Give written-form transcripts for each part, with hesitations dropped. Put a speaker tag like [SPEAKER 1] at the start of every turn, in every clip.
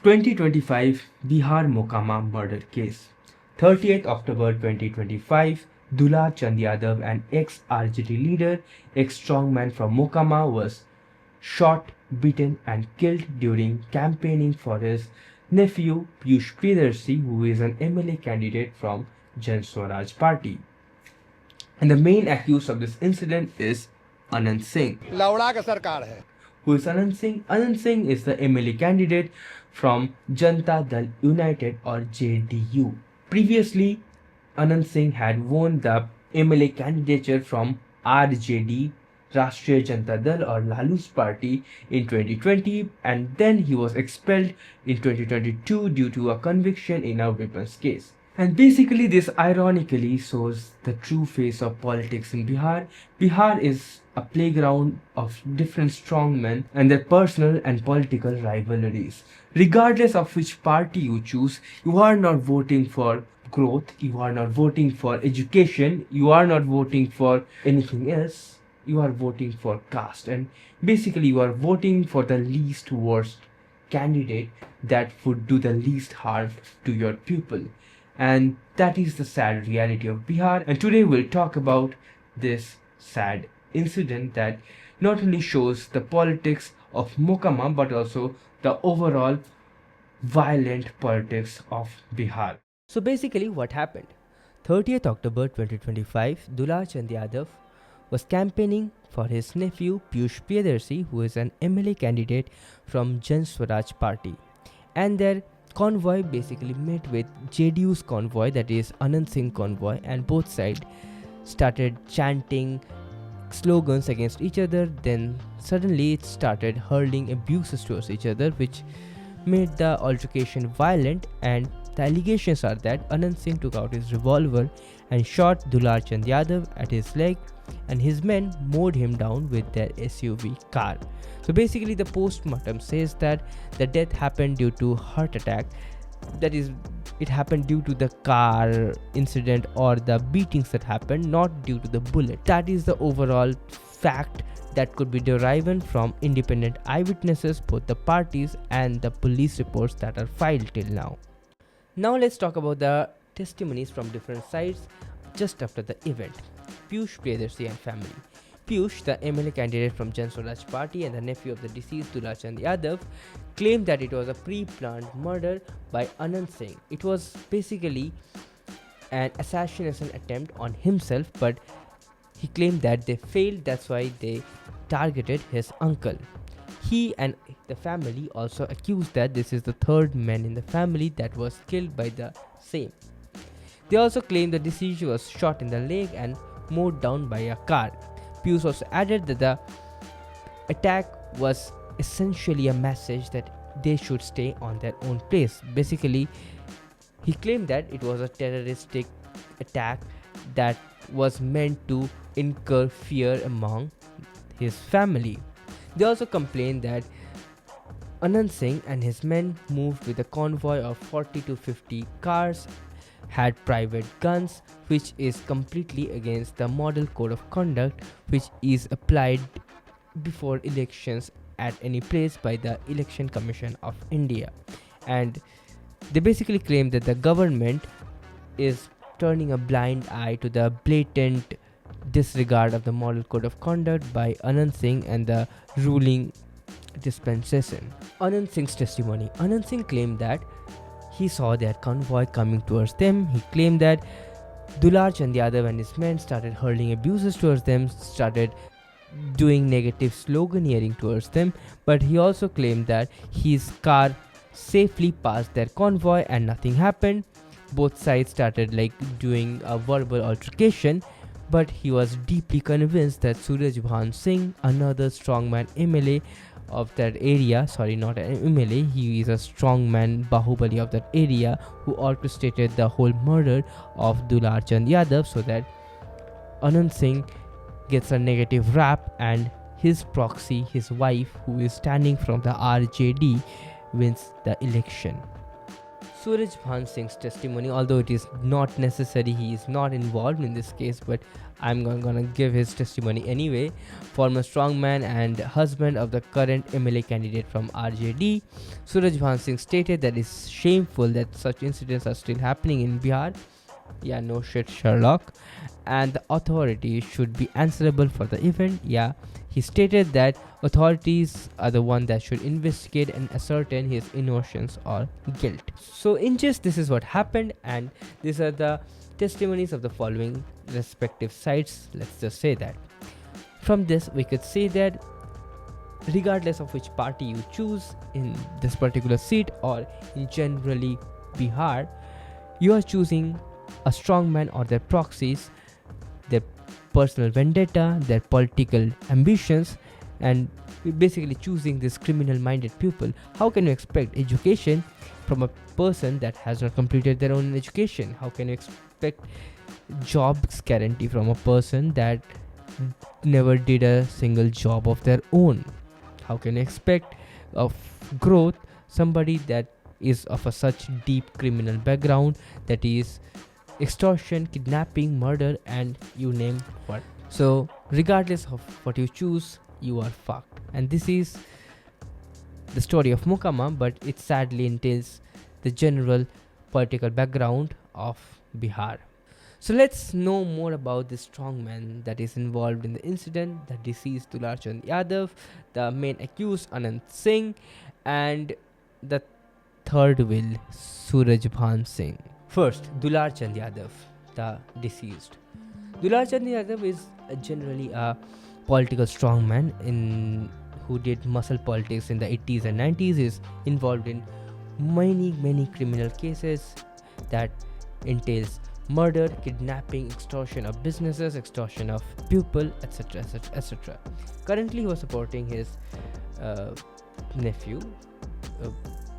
[SPEAKER 1] 2025 Bihar Mokama murder case. 30th October 2025, Dular Singh Yadav, an ex-RJD leader, ex-strongman from Mokama, was shot, beaten and killed during campaigning for his nephew Piyush Priyadarshi, who is an MLA candidate from Jan Swaraj Party. And the main accused of this incident is Anant Singh. Who is Anant Singh? Anant Singh is the MLA candidate from Janata Dal United or JDU. Previously, Anant Singh had won the MLA candidature from RJD, Rashtriya Janata Dal or Lalu's party in 2020, and then he was expelled in 2022 due to a conviction in a weapons case. And basically this ironically shows the true face of politics in Bihar. Bihar is a playground of different strongmen and their personal and political rivalries. Regardless of which party you choose, you are not voting for growth, you are not voting for education, you are not voting for anything else, you are voting for caste. And basically you are voting for the least worst candidate that would do the least harm to your people. And that is the sad reality of Bihar. And today we'll talk about this sad incident that not only shows the politics of Mokama but also the overall violent politics of Bihar. So basically what happened? 30th October 2025, Dular Singh Yadav was campaigning for his nephew Piyush Priyadarshi, who is an MLA candidate from Jan Swaraj Party. And their convoy basically met with JDU's convoy, that is Anant Singh convoy, and both sides started chanting slogans against each other. Then suddenly it started hurling abuses towards each other, which made the altercation violent, and the allegations are that Anant Singh took out his revolver and shot Dular Singh Yadav at his leg, and his men mowed him down with their SUV car. So basically the post-mortem says that the death happened due to heart attack, that is, it happened due to the car incident or the beatings that happened, not due to the bullet. That is the overall fact that could be derived from independent eyewitnesses, both the parties and the police reports that are filed till now. Now let's talk about the testimonies from different sides just after the event. Piyush Priyadarshi and family. Piyush, the MLA candidate from Jan Swaraj Party and the nephew of the deceased Dular Singh Yadav, claimed that it was a pre-planned murder by Anant Singh. It was basically an assassination attempt on himself, but he claimed that they failed, that's why they targeted his uncle. He and the family also accused that this is the third man in the family that was killed by the same. They also claimed the deceased was shot in the leg and mowed down by a car. Piyush also added that the attack was essentially a message that they should stay on their own place. Basically, he claimed that it was a terroristic attack that was meant to incur fear among his family. They also complained that Anant Singh and his men moved with a convoy of 40 to 50 cars, had private guns, which is completely against the model code of conduct which is applied before elections at any place by the Election Commission of India. And they basically claim that the government is turning a blind eye to the blatant disregard of the model code of conduct by Anant Singh and the ruling dispensation. Anant Singh's testimony. Anant Singh claimed that he saw their convoy coming towards them. He claimed that Dular Singh Yadav and his men started hurling abuses towards them, started doing negative sloganeering towards them, but he also claimed that his car safely passed their convoy and nothing happened. Both sides started doing a verbal altercation, but he was deeply convinced that Suraj Singh, another strongman MLA of that area, sorry, not an MLA, he is a strongman Bahubali of that area, who orchestrated the whole murder of Dular Singh Yadav so that Anant Singh gets a negative rap and his proxy, his wife, who is standing from the RJD, wins the election. Suraj Singh's testimony, although it is not necessary, he is not involved in this case, but I'm gonna give his testimony anyway. Former strongman and husband of the current MLA candidate from RJD, Suraj Singh stated that it's shameful that such incidents are still happening in Bihar. Yeah, no shit, Sherlock. And the authorities should be answerable for the event. Yeah, he stated that authorities are the one that should investigate and ascertain his innocence or guilt. So in just this is what happened, and these are the testimonies of the following respective sides. Let's just say that. From this, we could say that regardless of which party you choose in this particular seat or in generally Bihar, you are choosing a strongman or their proxies, their personal vendetta, their political ambitions, and basically choosing this criminal minded people. How can you expect education from a person that has not completed their own education? How can you expect jobs guarantee from a person that never did a single job of their own? How can you expect of growth somebody that is of a such deep criminal background, that is extortion, kidnapping, murder, and you name what? So regardless of what you choose, you are fucked. And this is the story of Mokama, but it sadly entails the general political background of Bihar. So let's know more about the strongman that is involved in the incident, the deceased Dular Singh Yadav, the main accused Anant Singh, and the third will Suraj Singh. First, Dular Singh Yadav, the deceased. Dular Singh Yadav is generally a political strongman who did muscle politics in the 80s and 90s. Is involved in many criminal cases that entails murder, kidnapping, extortion of businesses, extortion of people, etc. etc. Currently, he was supporting his nephew,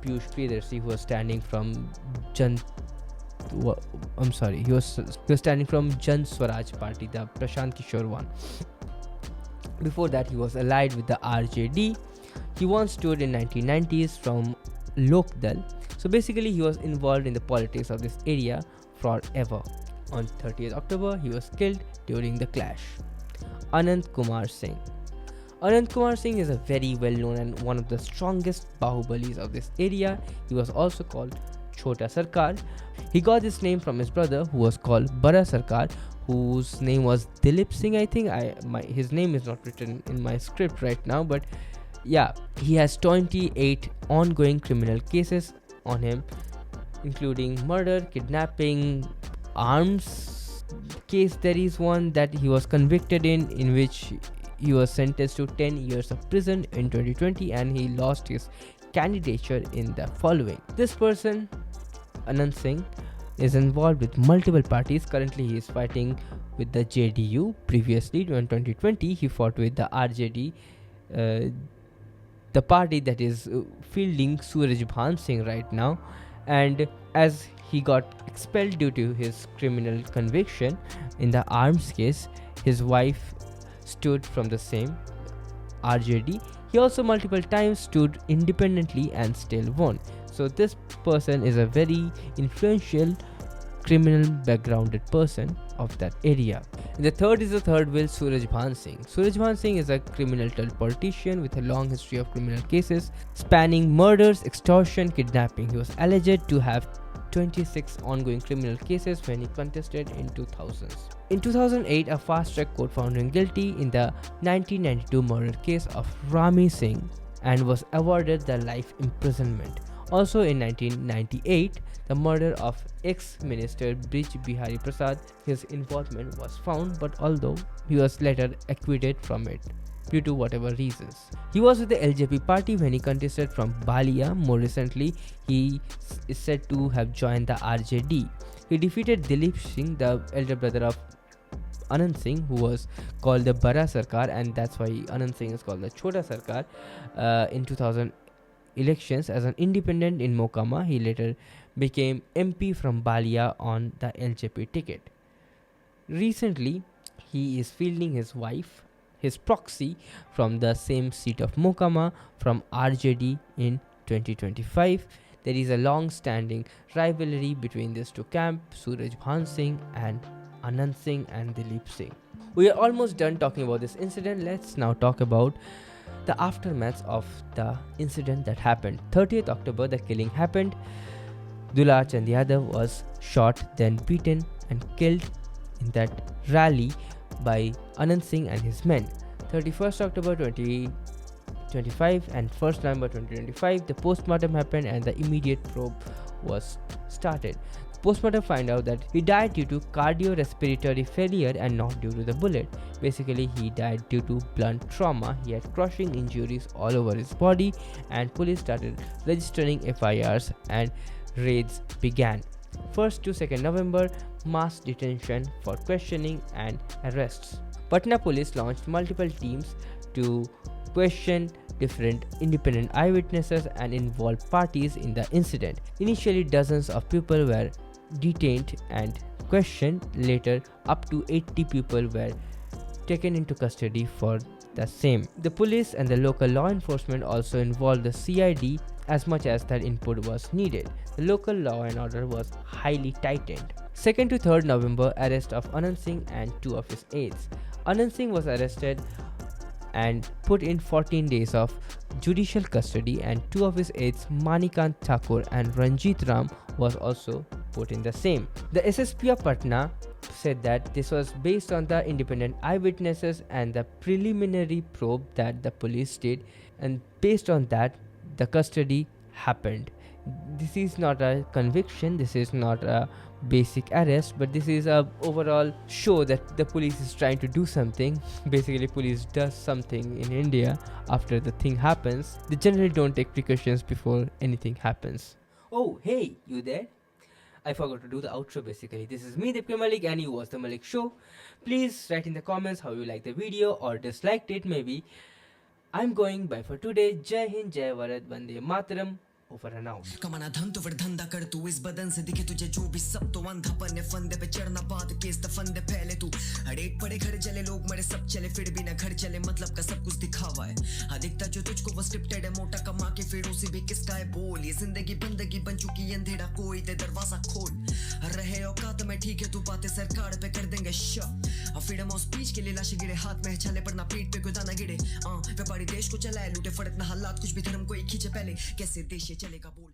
[SPEAKER 1] Piyush Priyadarshi, who was standing from he was standing from Jan Swaraj Party, the Prashant Kishore one. Before that, he was allied with the RJD. He once stood in 1990s from Lokdal. So basically, he was involved in the politics of this area forever. On 30th October, he was killed during the clash. Anant Singh. Anant Singh is a very well known and one of the strongest Bahubalis of this area. He was also called Chote Sarkar. He got this name from his brother, who was called Bara Sarkar, whose name was Dular Singh. I think his name is not written in my script right now, but yeah, he has 28 ongoing criminal cases on him, including murder, kidnapping, arms case. There is one that he was convicted in which he was sentenced to 10 years of prison in 2020, and he lost his candidature in the following. This person, Anant Singh, is involved with multiple parties. Currently, he is fighting with the JDU. Previously, in 2020, he fought with the RJD, the party that is fielding Suraj Singh right now. And as he got expelled due to his criminal conviction in the arms case, his wife stood from the same RJD. He also multiple times stood independently and still won. So this person is a very influential criminal backgrounded person of that area. The third is the third will Suraj Singh. Suraj Singh is a criminal politician with a long history of criminal cases spanning murders, extortion, kidnapping. He was alleged to have 26 ongoing criminal cases when he contested in 2000s. In 2008, a fast-track court found him guilty in the 1992 murder case of Rami Singh and was awarded the life imprisonment. Also in 1998, the murder of ex-minister Brij Bihari Prasad, his involvement was found, but although he was later acquitted from it due to whatever reasons. He was with the LJP party when he contested from Balia. More recently, he is said to have joined the RJD. He defeated Dular Singh, the elder brother of Anant Singh, who was called the Bara Sarkar, and that's why Anant Singh is called the Chota Sarkar, in 2000 elections as an independent in Mokama. He later became MP from Balia on the LJP ticket. Recently, he is fielding his wife, his proxy, from the same seat of Mokama from RJD in 2025. there is a long-standing rivalry between these two camps, Suraj Bhan Singh and Anant Singh and Dilip Singh. We are almost done talking about this incident. Let's now talk about the aftermath of the incident that happened. 30th October, the killing happened. Dular Singh Yadav was shot, then beaten and killed in that rally by Anant Singh and his men. 31st October 2025 and 1st November 2025, the postmortem happened and the immediate probe was started. Postmortem find out that he died due to cardiorespiratory failure and not due to the bullet. Basically, he died due to blunt trauma. He had crushing injuries all over his body, and police started registering FIRs and raids began. 1st to 2nd November, mass detention for questioning and arrests. Patna police launched multiple teams to question different independent eyewitnesses and involved parties in the incident. Initially, dozens of people were detained and questioned. Later, up to 80 people were taken into custody for the same. The police and the local law enforcement also involved the CID as much as their input was needed. The local law and order was highly tightened. 2nd to 3rd November, arrest of Anant Singh and 2 of his aides. Anant Singh was arrested and put in 14 days of judicial custody, and 2 of his aides, Manikant Thakur and Ranjit Ram, was also put in the same. The SSP of Patna said that this was based on the independent eyewitnesses and the preliminary probe that the police did, and based on that the custody happened. This is not a conviction, this is not a basic arrest, but this is a overall show that the police is trying to do something. Basically, police does something in India after the thing happens. They generally don't take precautions before anything happens. Oh, hey, you there? I forgot to do the outro basically. This is me, Deepka Malik, and you watch The Malik Show. Please write in the comments how you liked the video or disliked it maybe. I'm going bye for today. Jai Hind, Jai Bharat, Vande Mataram. Over and out.
[SPEAKER 2] कमाना धन तो फिर धंधा कर तू इस बदन से दिखे तुझे जो भी सब तो अंधापन है फंदे पे चढ़ना बात केस द फंदे फैले तू अड़ेक पड़े घर चले लोग मरे सब चले फिर भी ना घर चले मतलब का सब कुछ दिखावा है अधिकता जो तुझको वो स्क्रिप्टेड है मोटा कमा के फिर उसी भी किसका है बोल ये जिंदगी बंदगी बन चुकी अंधेरा कोई दे दरवाजा खोल रहे औकात में ठीक है तू बातें सरकार पे कर देंगे और फ्रीडम ऑफ स्पीच के लिए लाशें गिरे हाथ में छाले पर ना पीठ पे कोई दाना गिरे व्यापारी देश को चलाए लूटे फड़क ना हालात कुछ भी धर्म को एक खींचे पहले कैसे देश ये चलेगा बोल